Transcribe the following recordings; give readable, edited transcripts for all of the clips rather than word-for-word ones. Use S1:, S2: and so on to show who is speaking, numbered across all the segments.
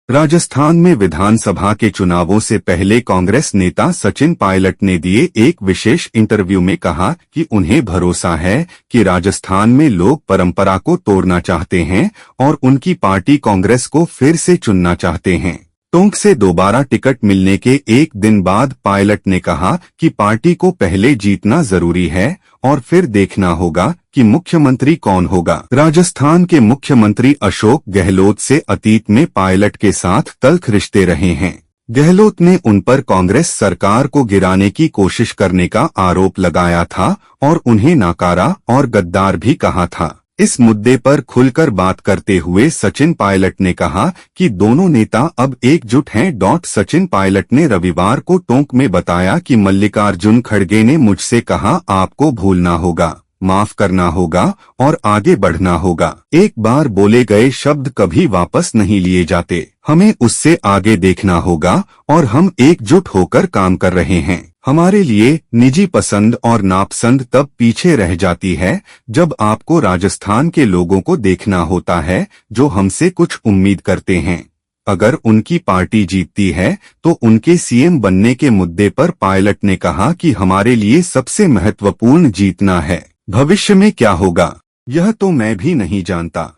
S1: राजस्थान में विधानसभा के चुनावों से पहले कांग्रेस नेता सचिन पायलट ने दिए एक विशेष इंटरव्यू में कहा कि उन्हें भरोसा है कि राजस्थान में लोग परंपरा को तोड़ना चाहते हैं और उनकी पार्टी कांग्रेस को फिर से चुनना चाहते हैं। टोंक से दोबारा टिकट मिलने के एक दिन बाद पायलट ने कहा कि पार्टी को पहले जीतना जरूरी है और फिर देखना होगा कि मुख्यमंत्री कौन होगा। राजस्थान के मुख्यमंत्री अशोक गहलोत से अतीत में पायलट के साथ तल्ख रिश्ते रहे हैं। गहलोत ने उन पर कांग्रेस सरकार को गिराने की कोशिश करने का आरोप लगाया था और उन्हें नाकारा और गद्दार भी कहा था। इस मुद्दे पर खुलकर बात करते हुए सचिन पायलट ने कहा कि दोनों नेता अब एकजुट हैं। सचिन पायलट ने रविवार को टोंक में बताया कि मल्लिकार्जुन खड़गे ने मुझसे कहा, आपको भूलना होगा, माफ करना होगा और आगे बढ़ना होगा। एक बार बोले गए शब्द कभी वापस नहीं लिए जाते। हमें उससे आगे देखना होगा और हम एकजुट होकर काम कर रहे हैं। हमारे लिए निजी पसंद और नापसंद तब पीछे रह जाती है जब आपको राजस्थान के लोगों को देखना होता है जो हमसे कुछ उम्मीद करते हैं। अगर उनकी पार्टी जीतती है तो उनके सीएम बनने के मुद्दे पर पायलट ने कहा कि हमारे लिए सबसे महत्वपूर्ण जीतना है। भविष्य में क्या होगा यह तो मैं भी नहीं जानता।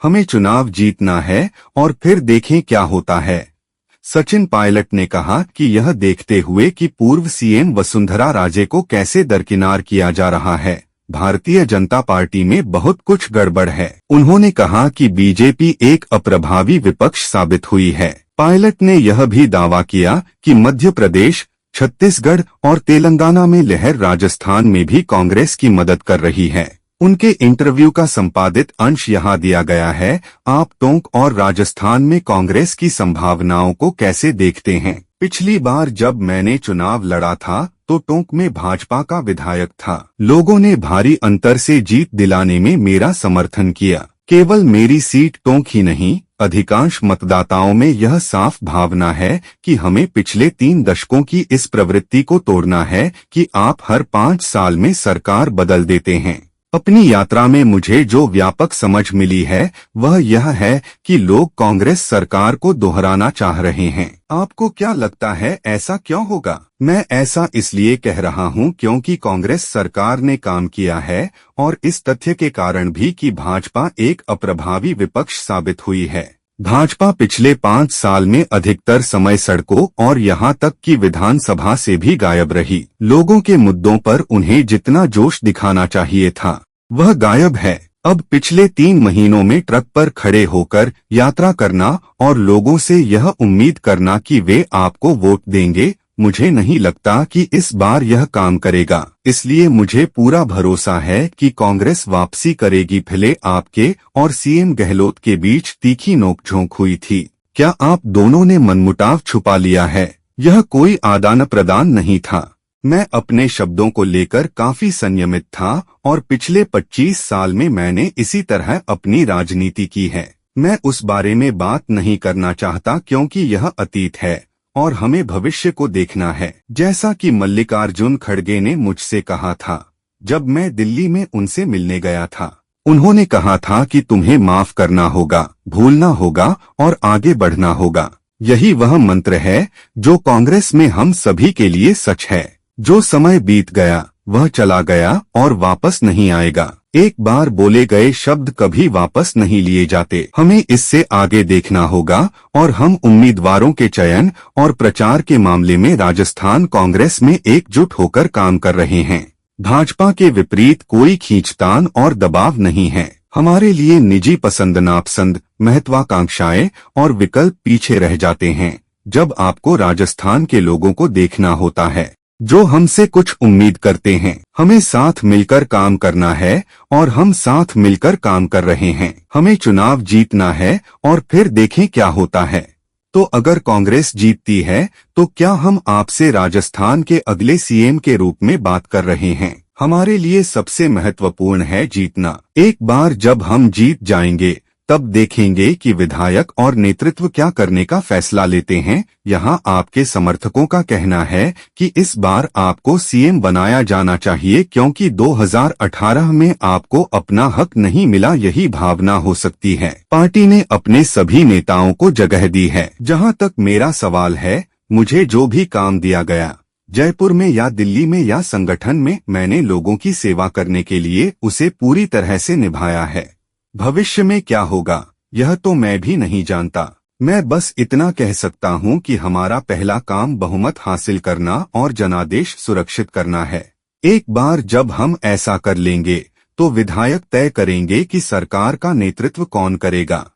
S1: हमें चुनाव जीतना है और फिर देखें क्या होता है। सचिन पायलट ने कहा कि यह देखते हुए कि पूर्व सीएम वसुंधरा राजे को कैसे दरकिनार किया जा रहा है, भारतीय जनता पार्टी में बहुत कुछ गड़बड़ है। उन्होंने कहा कि बीजेपी एक अप्रभावी विपक्ष साबित हुई है। पायलट ने यह भी दावा किया कि मध्य प्रदेश, छत्तीसगढ़ और तेलंगाना में लहर राजस्थान में भी कांग्रेस की मदद कर रही है। उनके इंटरव्यू का संपादित अंश यहाँ दिया गया है। आप टोंक और राजस्थान में कांग्रेस की संभावनाओं को कैसे देखते हैं? पिछली बार जब मैंने चुनाव लड़ा था तो टोंक में भाजपा का विधायक था। लोगों ने भारी अंतर से जीत दिलाने में मेरा समर्थन किया। केवल मेरी सीट टोंक ही नहीं, अधिकांश मतदाताओं में यह साफ भावना है कि हमें पिछले 3 दशकों की इस प्रवृत्ति को तोड़ना है कि आप हर 5 साल में सरकार बदल देते हैं। अपनी यात्रा में मुझे जो व्यापक समझ मिली है वह यह है कि लोग कांग्रेस सरकार को दोहराना चाह रहे हैं। आपको क्या लगता है ऐसा क्यों होगा? मैं ऐसा इसलिए कह रहा हूं क्योंकि कांग्रेस सरकार ने काम किया है और इस तथ्य के कारण भी कि भाजपा एक अप्रभावी विपक्ष साबित हुई है। भाजपा पिछले 5 साल में अधिकतर समय सड़कों और यहां तक कि विधानसभा से भी गायब रही। लोगों के मुद्दों पर उन्हें जितना जोश दिखाना चाहिए था वह गायब है। अब पिछले 3 महीनों में ट्रक पर खड़े होकर यात्रा करना और लोगों से यह उम्मीद करना कि वे आपको वोट देंगे, मुझे नहीं लगता कि इस बार यह काम करेगा। इसलिए मुझे पूरा भरोसा है कि कांग्रेस वापसी करेगी। भले आपके और सीएम गहलोत के बीच तीखी नोकझोंक हुई थी, क्या आप दोनों ने मनमुटाव छुपा लिया है? यह कोई आदान प्रदान नहीं था। मैं अपने शब्दों को लेकर काफी संयमित था और पिछले 25 साल में मैंने इसी तरह अपनी राजनीति की है। मैं उस बारे में बात नहीं करना चाहता क्योंकि यह अतीत है और हमें भविष्य को देखना है। जैसा कि मल्लिकार्जुन खड़गे ने मुझसे कहा था जब मैं दिल्ली में उनसे मिलने गया था। उन्होंने कहा था कि तुम्हें माफ करना होगा, भूलना होगा और आगे बढ़ना होगा। यही वह मंत्र है जो कांग्रेस में हम सभी के लिए सच है। जो समय बीत गया वह चला गया और वापस नहीं आएगा। एक बार बोले गए शब्द कभी वापस नहीं लिए जाते। हमें इससे आगे देखना होगा और हम उम्मीदवारों के चयन और प्रचार के मामले में राजस्थान कांग्रेस में एकजुट होकर काम कर रहे हैं। भाजपा के विपरीत कोई खींचतान और दबाव नहीं है। हमारे लिए निजी पसंद, नापसंद, महत्वाकांक्षाएं और विकल्प पीछे रह जाते हैं जब आपको राजस्थान के लोगों को देखना होता है जो हमसे कुछ उम्मीद करते हैं। हमें साथ मिलकर काम करना है और हम साथ मिलकर काम कर रहे हैं। हमें चुनाव जीतना है और फिर देखें क्या होता है। तो अगर कांग्रेस जीतती है तो क्या हम आपसे राजस्थान के अगले सीएम के रूप में बात कर रहे हैं? हमारे लिए सबसे महत्वपूर्ण है जीतना। एक बार जब हम जीत जाएंगे तब देखेंगे कि विधायक और नेतृत्व क्या करने का फैसला लेते हैं। यहाँ आपके समर्थकों का कहना है कि इस बार आपको सीएम बनाया जाना चाहिए क्योंकि 2018 में आपको अपना हक नहीं मिला, यही भावना हो सकती है। पार्टी ने अपने सभी नेताओं को जगह दी है। जहाँ तक मेरा सवाल है, मुझे जो भी काम दिया गया, जयपुर में या दिल्ली में या संगठन में, मैंने लोगों की सेवा करने के लिए उसे पूरी तरह से निभाया है। भविष्य में क्या होगा यह तो मैं भी नहीं जानता। मैं बस इतना कह सकता हूं कि हमारा पहला काम बहुमत हासिल करना और जनादेश सुरक्षित करना है। एक बार जब हम ऐसा कर लेंगे तो विधायक तय करेंगे कि सरकार का नेतृत्व कौन करेगा।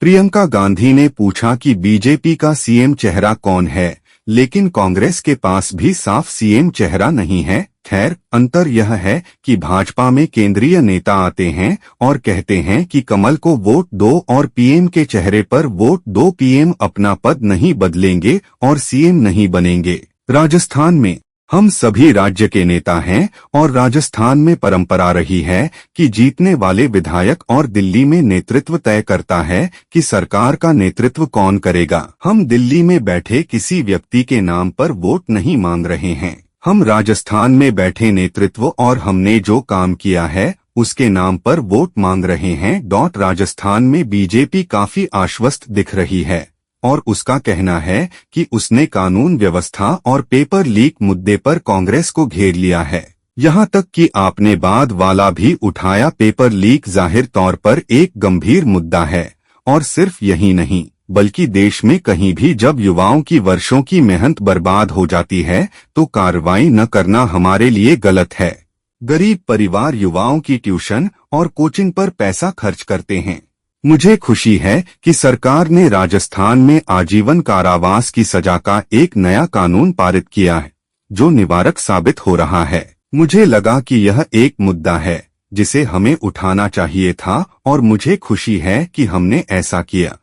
S1: प्रियंका गांधी ने पूछा कि बीजेपी का सीएम चेहरा कौन है, लेकिन कांग्रेस के पास भी साफ सीएम चेहरा नहीं है। खैर, अंतर यह है कि भाजपा में केंद्रीय नेता आते हैं और कहते हैं कि कमल को वोट दो और पीएम के चेहरे पर वोट दो। पीएम अपना पद नहीं बदलेंगे और सीएम नहीं बनेंगे। राजस्थान में हम सभी राज्य के नेता हैं और राजस्थान में परंपरा रही है कि जीतने वाले विधायक और दिल्ली में नेतृत्व तय करता है कि सरकार का नेतृत्व कौन करेगा। हम दिल्ली में बैठे किसी व्यक्ति के नाम पर वोट नहीं मांग रहे हैं। हम राजस्थान में बैठे नेतृत्व और हमने जो काम किया है उसके नाम पर वोट मांग रहे हैं। राजस्थान में बीजेपी काफी आश्वस्त दिख रही है और उसका कहना है कि उसने कानून व्यवस्था और पेपर लीक मुद्दे पर कांग्रेस को घेर लिया है। यहाँ तक कि आपने बाद वाला भी उठाया। पेपर लीक जाहिर तौर पर एक गंभीर मुद्दा है और सिर्फ यही नहीं बल्कि देश में कहीं भी जब युवाओं की वर्षों की मेहनत बर्बाद हो जाती है तो कार्रवाई न करना हमारे लिए गलत है। गरीब परिवार युवाओं की ट्यूशन और कोचिंग पर पैसा खर्च करते हैं। मुझे खुशी है कि सरकार ने राजस्थान में आजीवन कारावास की सजा का एक नया कानून पारित किया है जो निवारक साबित हो रहा है। मुझे लगा कि यह एक मुद्दा है जिसे हमें उठाना चाहिए था और मुझे खुशी है कि हमने ऐसा किया।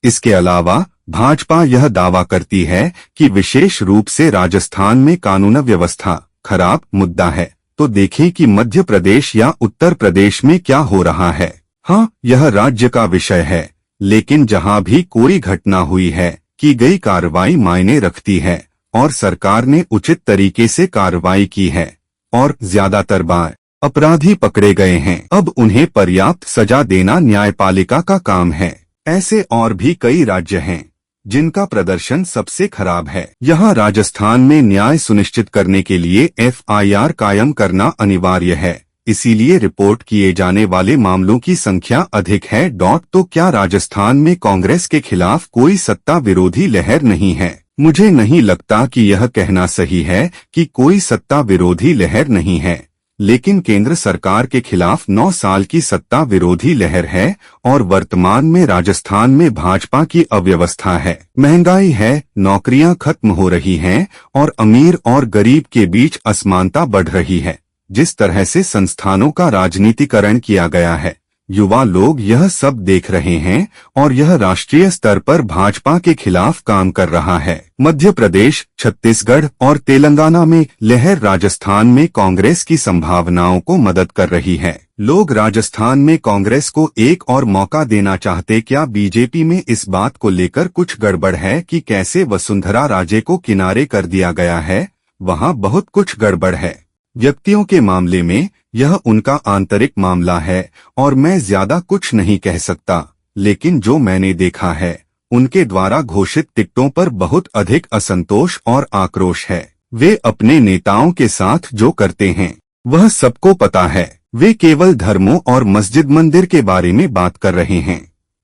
S1: इसके अलावा भाजपा यह दावा करती है कि विशेष रूप से राजस्थान में कानून व्यवस्था खराब मुद्दा है, तो देखें कि मध्य प्रदेश या उत्तर प्रदेश में क्या हो रहा है। हाँ, यह राज्य का विषय है, लेकिन जहां भी कोई घटना हुई है, की गई कार्रवाई मायने रखती है और सरकार ने उचित तरीके से कार्रवाई की है और ज्यादातर बार अपराधी पकड़े गए हैं। अब उन्हें पर्याप्त सजा देना न्यायपालिका का काम है। ऐसे और भी कई राज्य हैं जिनका प्रदर्शन सबसे खराब है। यहाँ राजस्थान में न्याय सुनिश्चित करने के लिए एफआईआर कायम करना अनिवार्य है, इसीलिए रिपोर्ट किए जाने वाले मामलों की संख्या अधिक है। तो क्या राजस्थान में कांग्रेस के खिलाफ कोई सत्ता विरोधी लहर नहीं है? मुझे नहीं लगता कि यह कहना सही है कि कोई सत्ता विरोधी लहर नहीं है, लेकिन केंद्र सरकार के खिलाफ 9 साल की सत्ता विरोधी लहर है और वर्तमान में राजस्थान में भाजपा की अव्यवस्था है। महंगाई है, नौकरियां खत्म हो रही हैं और अमीर और गरीब के बीच असमानता बढ़ रही है। जिस तरह से संस्थानों का राजनीतिकरण किया गया है, युवा लोग यह सब देख रहे हैं और यह राष्ट्रीय स्तर पर भाजपा के खिलाफ काम कर रहा है। मध्य प्रदेश, छत्तीसगढ़ और तेलंगाना में लहर राजस्थान में कांग्रेस की संभावनाओं को मदद कर रही है। लोग राजस्थान में कांग्रेस को एक और मौका देना चाहते। क्या बीजेपी में इस बात को लेकर कुछ गड़बड़ है कि कैसे वसुंधरा राजे को किनारे कर दिया गया है? वहाँ बहुत कुछ गड़बड़ है। व्यक्तियों के मामले में यह उनका आंतरिक मामला है और मैं ज्यादा कुछ नहीं कह सकता, लेकिन जो मैंने देखा है उनके द्वारा घोषित टिकटों पर बहुत अधिक असंतोष और आक्रोश है। वे अपने नेताओं के साथ जो करते हैं वह सबको पता है। वे केवल धर्मों और मस्जिद मंदिर के बारे में बात कर रहे हैं।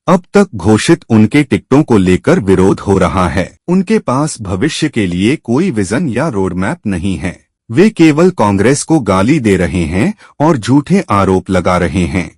S1: अब तक घोषित उनके टिकटों को लेकर विरोध हो रहा है। उनके पास भविष्य के लिए कोई विजन या रोडमैप नहीं है। वे केवल कांग्रेस को गाली दे रहे हैं और झूठे आरोप लगा रहे हैं।